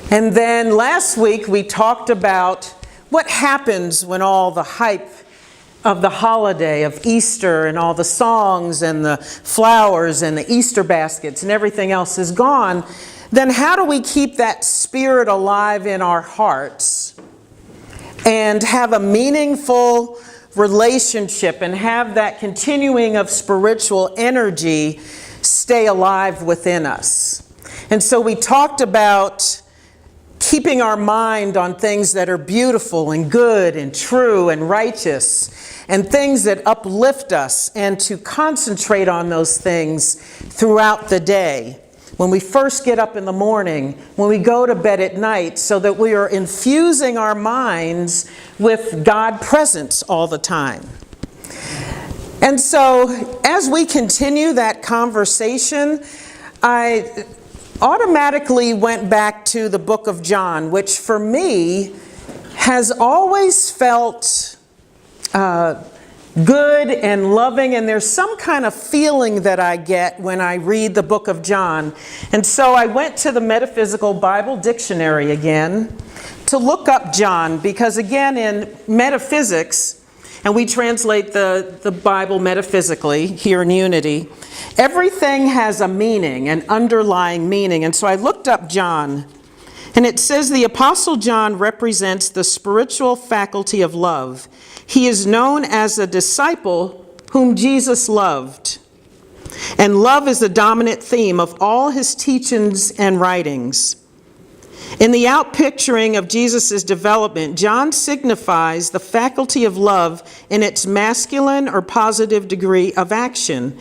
And then last week we talked about what happens when all the hype of the holiday of Easter and all the songs and the flowers and the Easter baskets and everything else is gone. Then how do we keep that spirit alive in our hearts and have a meaningful relationship and have that continuing of spiritual energy stay alive within us? And so we talked about keeping our mind on things that are beautiful and good and true and righteous and things that uplift us, and to concentrate on those things throughout the day. When we first get up in the morning, when we go to bed at night, so that we are infusing our minds with God presence all the time. And so as we continue that conversation, I automatically went back to the book of John, which for me has always felt good and loving, and there's some kind of feeling that I get when I read the book of John. And so I went to the Metaphysical Bible Dictionary again to look up John, because again in metaphysics, and we translate the Bible metaphysically here in Unity, everything has a meaning, an underlying meaning. And so I looked up John, and it says the Apostle John represents the spiritual faculty of love. He is known as a disciple whom Jesus loved. And love is the dominant theme of all his teachings and writings. In the outpicturing of Jesus' development, John signifies the faculty of love in its masculine or positive degree of action,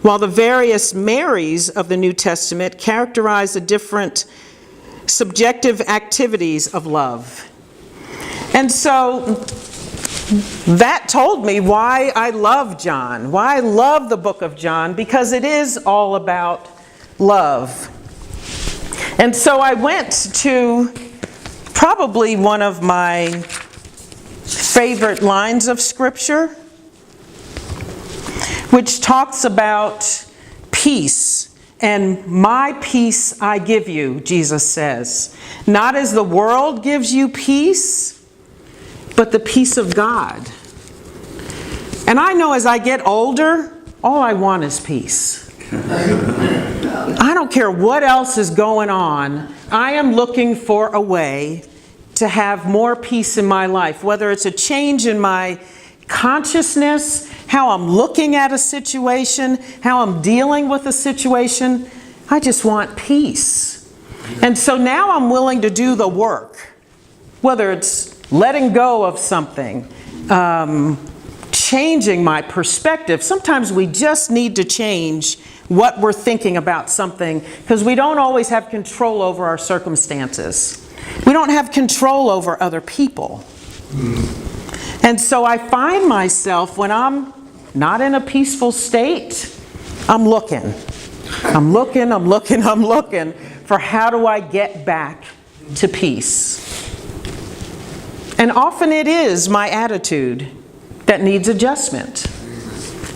while the various Marys of the New Testament characterize the different subjective activities of love. And so that told me why I love John, why I love the book of John, because it is all about love. And so I went to probably one of my favorite lines of Scripture, which talks about peace. And my peace I give you, Jesus says. Not as the world gives you peace, but the peace of God. And I know as I get older, all I want is peace. I don't care what else is going on. I am looking for a way to have more peace in my life, whether it's a change in my consciousness, how I'm looking at a situation, how I'm dealing with a situation. I just want peace. And so now I'm willing to do the work, whether it's letting go of something, changing my perspective. Sometimes we just need to change what we're thinking about something, because we don't always have control over our circumstances. We don't have control over other people. And so I find myself, when I'm not in a peaceful state, I'm looking for how do I get back to peace. And often it is my attitude that needs adjustment.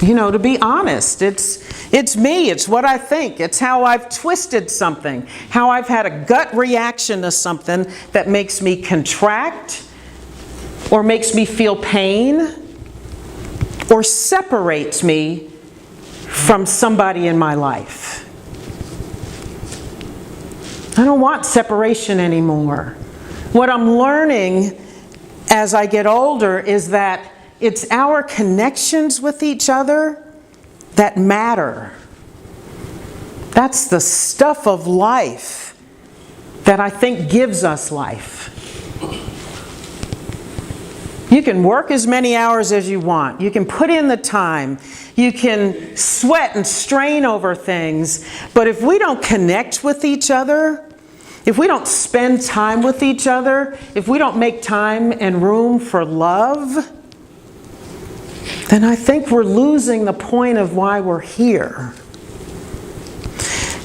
You know, to be honest, it's me, it's what I think, it's how I've twisted something, how I've had a gut reaction to something that makes me contract, or makes me feel pain, or separates me from somebody in my life. I don't want separation anymore. What I'm learning as I get older is that it's our connections with each other that matter. That's the stuff of life that I think gives us life. You can work as many hours as you want. You can put in the time. You can sweat and strain over things. But if we don't connect with each other, if we don't spend time with each other, if we don't make time and room for love, then I think we're losing the point of why we're here.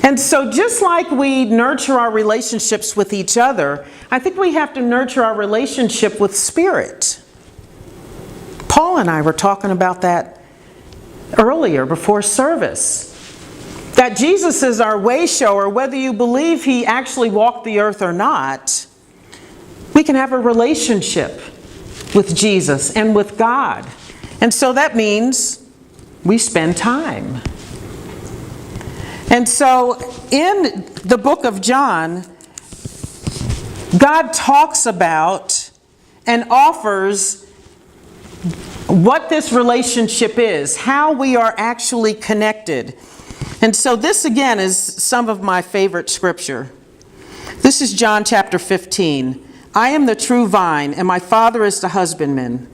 And so just like we nurture our relationships with each other, I think we have to nurture our relationship with Spirit. Paul and I were talking about that earlier before service. that Jesus is our way shower, whether you believe he actually walked the earth or not, we can have a relationship with Jesus and with God. And so that means we spend time. And so in the book of John, God talks about and offers what this relationship is, how we are actually connected. And so this again is some of my favorite scripture. This is John chapter 15. I am the true vine, and my Father is the husbandman.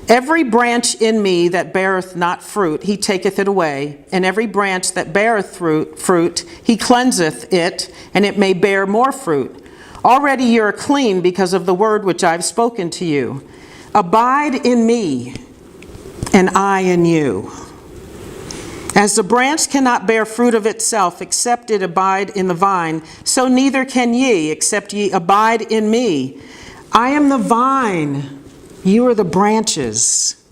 Every branch in me that beareth not fruit, he taketh it away, and every branch that beareth fruit, he cleanseth it, and it may bear more fruit. Already you are clean because of the word which I have spoken to you. Abide in me, and I in you. As the branch cannot bear fruit of itself, except it abide in the vine, so neither can ye, except ye abide in me. I am the vine, you are the branches.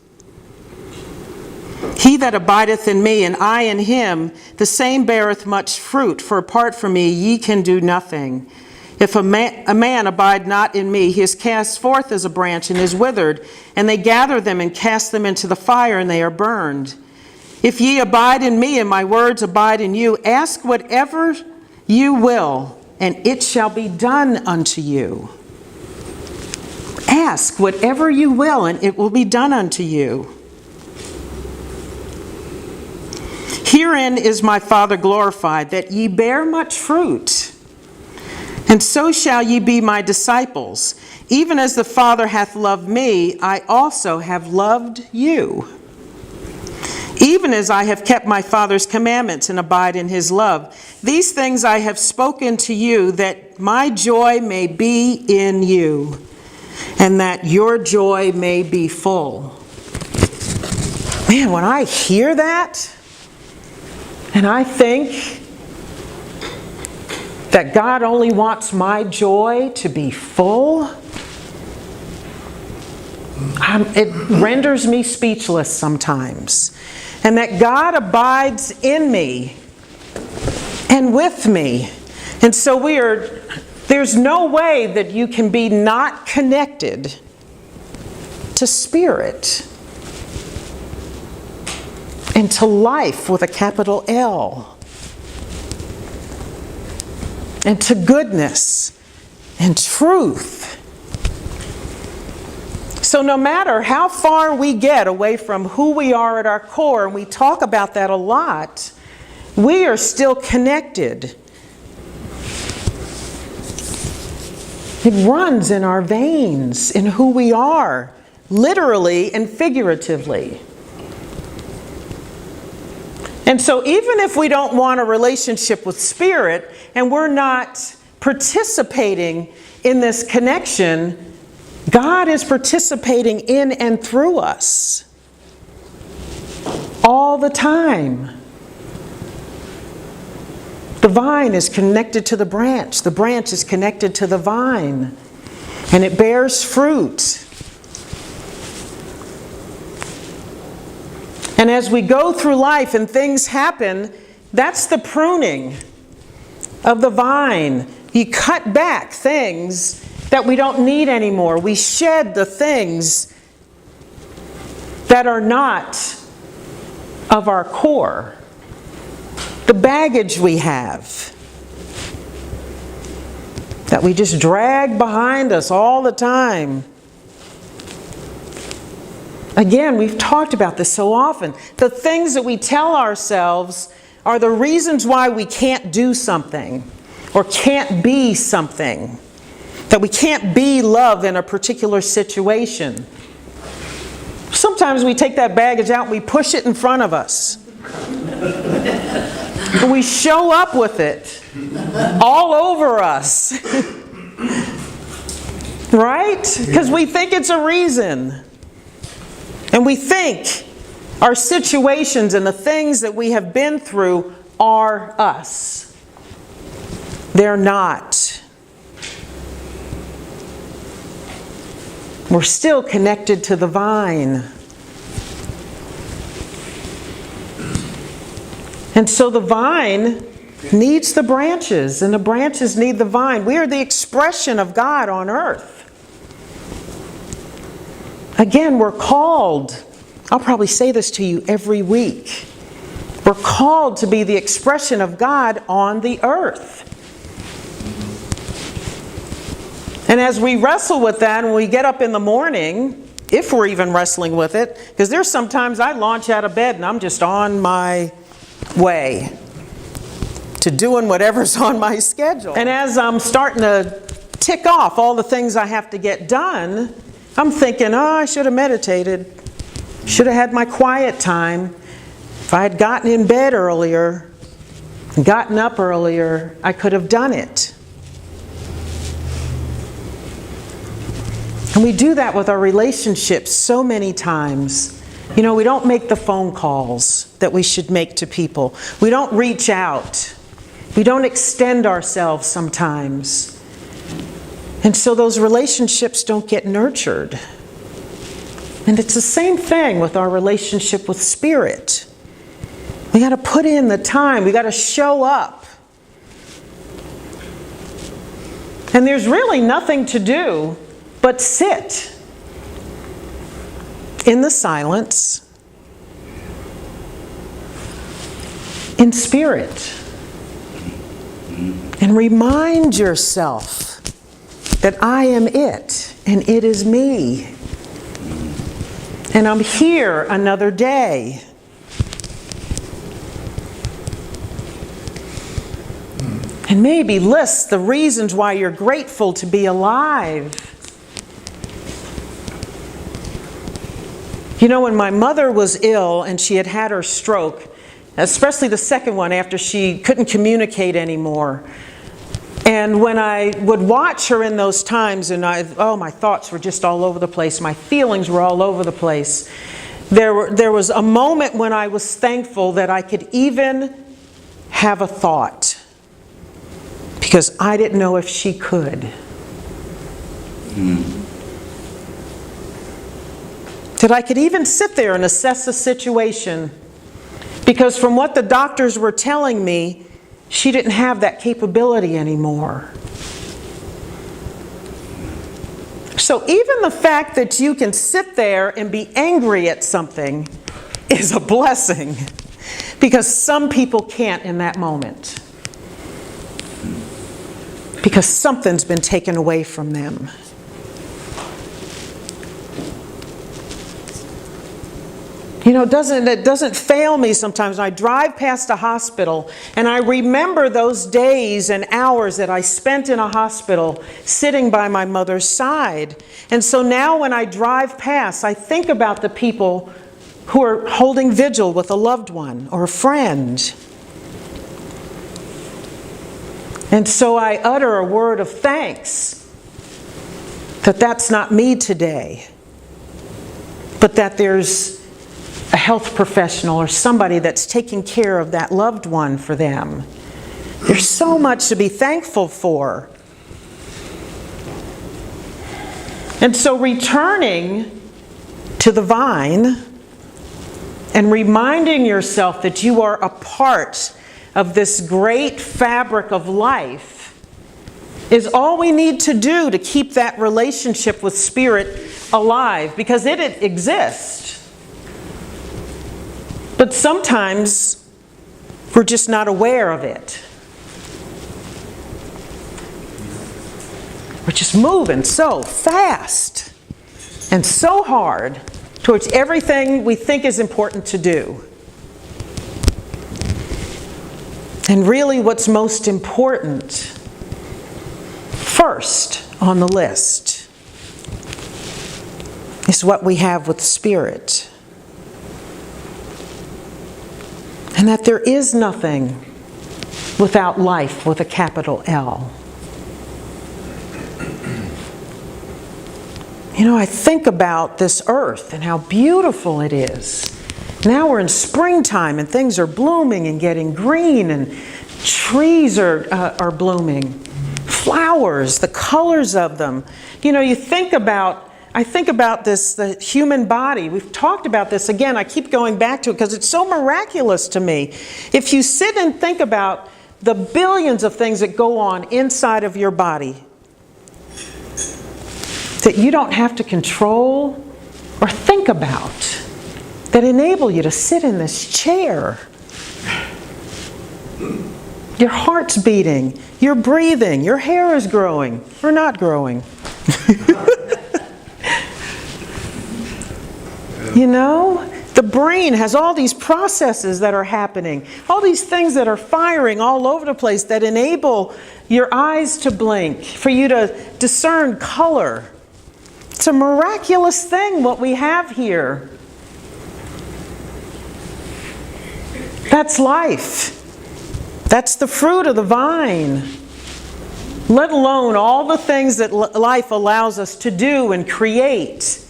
He that abideth in me, and I in him, the same beareth much fruit, for apart from me ye can do nothing. If a man abide not in me, he is cast forth as a branch and is withered, and they gather them and cast them into the fire, and they are burned. If ye abide in me, and my words abide in you, ask whatever you will, and it shall be done unto you. Ask whatever you will, and it will be done unto you. Herein is my Father glorified, that ye bear much fruit, and so shall ye be my disciples. Even as the Father hath loved me, I also have loved you. Even as I have kept my Father's commandments and abide in his love. These things I have spoken to you, that my joy may be in you, and that your joy may be full. Man, when I hear that, and I think that God only wants my joy to be full, it renders me speechless sometimes. And that God abides in me and with me. And so there's no way that you can be not connected to spirit and to life with a capital L, and to goodness and truth. So no matter how far we get away from who we are at our core, and we talk about that a lot, we are still connected. It runs in our veins, in who we are, literally and figuratively. And so even if we don't want a relationship with spirit, and we're not participating in this connection, God is participating in and through us all the time. The vine is connected to the branch is connected to the vine, and it bears fruit. And as we go through life and things happen, that's the pruning of the vine. You cut back things that we don't need anymore. We shed the things that are not of our core. The baggage we have that we just drag behind us all the time. Again, we've talked about this so often. The things that we tell ourselves are the reasons why we can't do something or can't be something. That we can't be love in a particular situation. Sometimes we take that baggage out and we push it in front of us. And we show up with it all over us. Right? Because we think it's a reason. And we think our situations and the things that we have been through are us. They're not. We're still connected to the vine. And so the vine needs the branches, and the branches need the vine. We are the expression of God on earth. Again, we're called, I'll probably say this to you every week, we're called to be the expression of God on the earth. And as we wrestle with that, when we get up in the morning, if we're even wrestling with it, because there's sometimes I launch out of bed and I'm just on my way to doing whatever's on my schedule. And as I'm starting to tick off all the things I have to get done, I'm thinking, oh, I should have meditated. Should have had my quiet time. If I had gotten in bed earlier, gotten up earlier, I could have done it. And we do that with our relationships so many times. You know, we don't make the phone calls that we should make to people. We don't reach out. We don't extend ourselves sometimes. And so those relationships don't get nurtured. And it's the same thing with our relationship with Spirit. We got to put in the time. We got to show up. And there's really nothing to do but sit in the silence, in spirit, and remind yourself that I am it, and it is me. And I'm here another day. And maybe list the reasons why you're grateful to be alive. You know, when my mother was ill and she had had her stroke, especially the second one after she couldn't communicate anymore, and when I would watch her in those times, and my thoughts were just all over the place. My feelings were all over the place. There was a moment when I was thankful that I could even have a thought, because I didn't know if she could. That I could even sit there and assess a situation, because from what the doctors were telling me, she didn't have that capability anymore. So even the fact that you can sit there and be angry at something is a blessing, because some people can't in that moment, because something's been taken away from them. You know, it doesn't fail me sometimes. I drive past a hospital and I remember those days and hours that I spent in a hospital sitting by my mother's side. And so now when I drive past, I think about the people who are holding vigil with a loved one or a friend. And so I utter a word of thanks that that's not me today, but that there's a health professional or somebody that's taking care of that loved one for them. There's so much to be thankful for. And so returning to the vine and reminding yourself that you are a part of this great fabric of life is all we need to do to keep that relationship with Spirit alive, because it exists. But sometimes we're just not aware of it. We're just moving so fast and so hard towards everything we think is important to do. And really what's most important, first on the list, is what we have with Spirit. And that there is nothing without life with a capital L. You know, I think about this earth and how beautiful it is. Now we're in springtime and things are blooming and getting green, and trees are blooming. Flowers, the colors of them. You know, you think about I think about this, the human body. We've talked about this again. I keep going back to it because it's so miraculous to me. If you sit and think about the billions of things that go on inside of your body that you don't have to control or think about, that enable you to sit in this chair. Your heart's beating, you're breathing, your hair is growing or not growing. You know, the brain has all these processes that are happening, all these things that are firing all over the place that enable your eyes to blink, for you to discern color. It's a miraculous thing what we have here. That's life. That's the fruit of the vine. Let alone all the things that life allows us to do and create.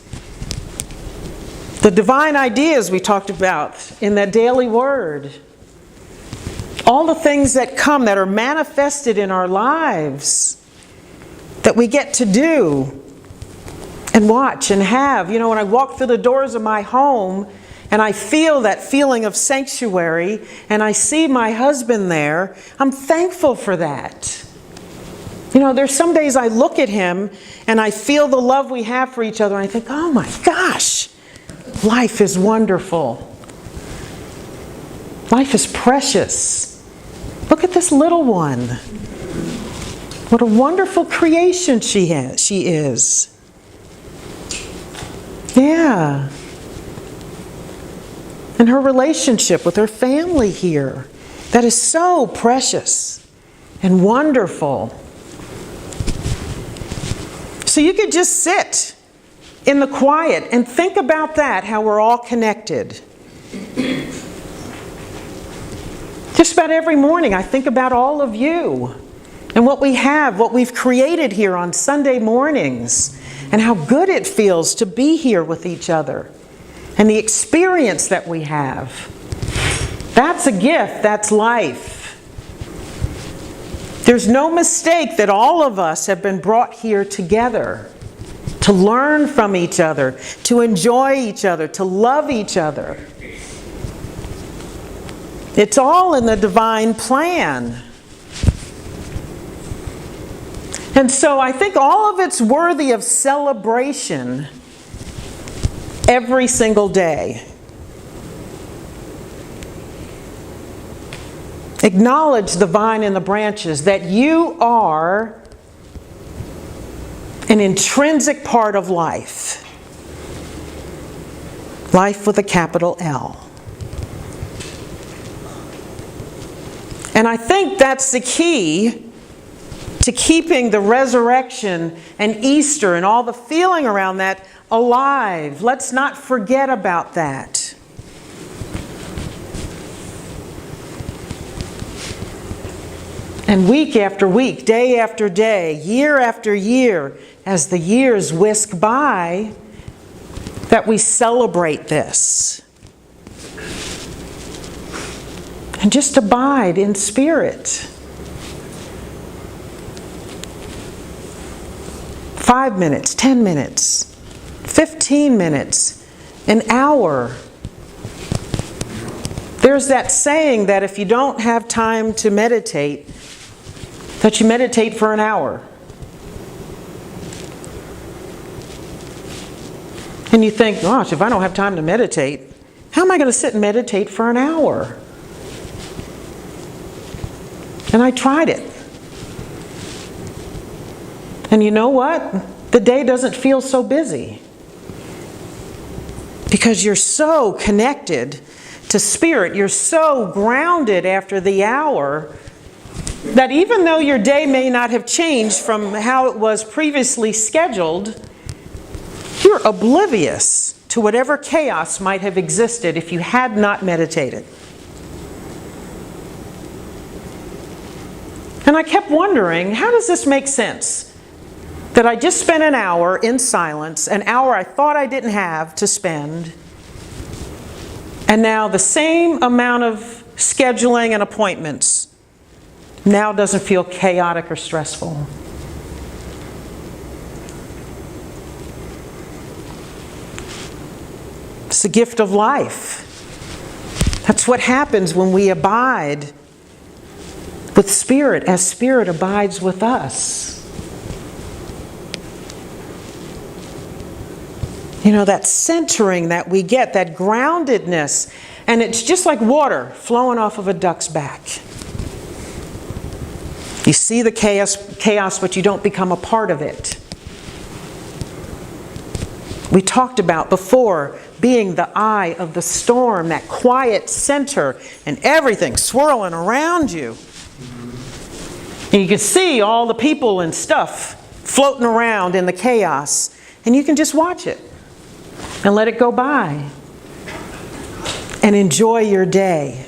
The divine ideas we talked about in that daily word. All the things that come that are manifested in our lives that we get to do and watch and have. You know, when I walk through the doors of my home and I feel that feeling of sanctuary and I see my husband there, I'm thankful for that. You know, there's some days I look at him and I feel the love we have for each other and I think, oh my gosh, life is wonderful. Life is precious. Look at this little one. What a wonderful creation she is. Yeah. And her relationship with her family here. That is so precious and wonderful. So you could just sit in the quiet and think about that, how we're all connected. Just about every morning I think about all of you and what we have, what we've created here on Sunday mornings, and how good it feels to be here with each other and the experience that we have. That's a gift, that's life. There's no mistake that all of us have been brought here together to learn from each other, to enjoy each other, to love each other. It's all in the divine plan. And so I think all of it's worthy of celebration every single day. Acknowledge the vine and the branches, that you are an intrinsic part of life. Life with a capital L. And I think that's the key to keeping the resurrection and Easter and all the feeling around that alive. Let's not forget about that. And week after week, day after day, year after year, as the years whisk by, that we celebrate this. And just abide in spirit. 5 minutes, 10 minutes, 15 minutes, an hour. There's that saying that if you don't have time to meditate, that you meditate for an hour. And you think, gosh, if I don't have time to meditate, how am I going to sit and meditate for an hour? And I tried it. And you know what? The day doesn't feel so busy. Because you're so connected to spirit. You're so grounded after the hour that even though your day may not have changed from how it was previously scheduled, you're oblivious to whatever chaos might have existed if you had not meditated. And I kept wondering, how does this make sense? That I just spent an hour in silence, an hour I thought I didn't have to spend, and now the same amount of scheduling and appointments now doesn't feel chaotic or stressful. the gift of life. That's what happens when we abide with Spirit, as Spirit abides with us. You know, that centering that we get, that groundedness, and it's just like water flowing off of a duck's back. You see the chaos, but you don't become a part of it. We talked about before being the eye of the storm, that quiet center, and everything swirling around you. And you can see all the people and stuff floating around in the chaos, and you can just watch it and let it go by and enjoy your day.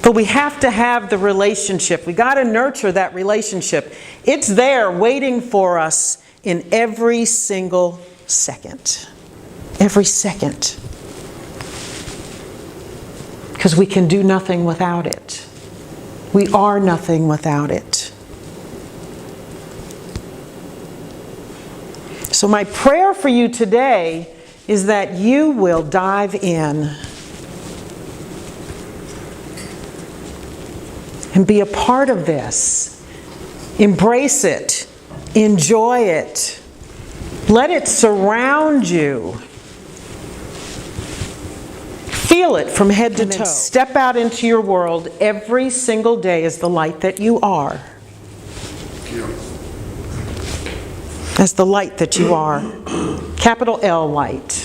But we have to have the relationship. We got to nurture that relationship. It's there waiting for us in every single second. Every second. Because we can do nothing without it. We are nothing without it. So my prayer for you today is that you will dive in and be a part of this. Embrace it. Enjoy it. Let it surround you. Feel it from head to toe. Step out into your world every single day as the light that you are. As the light that you are. Capital L light.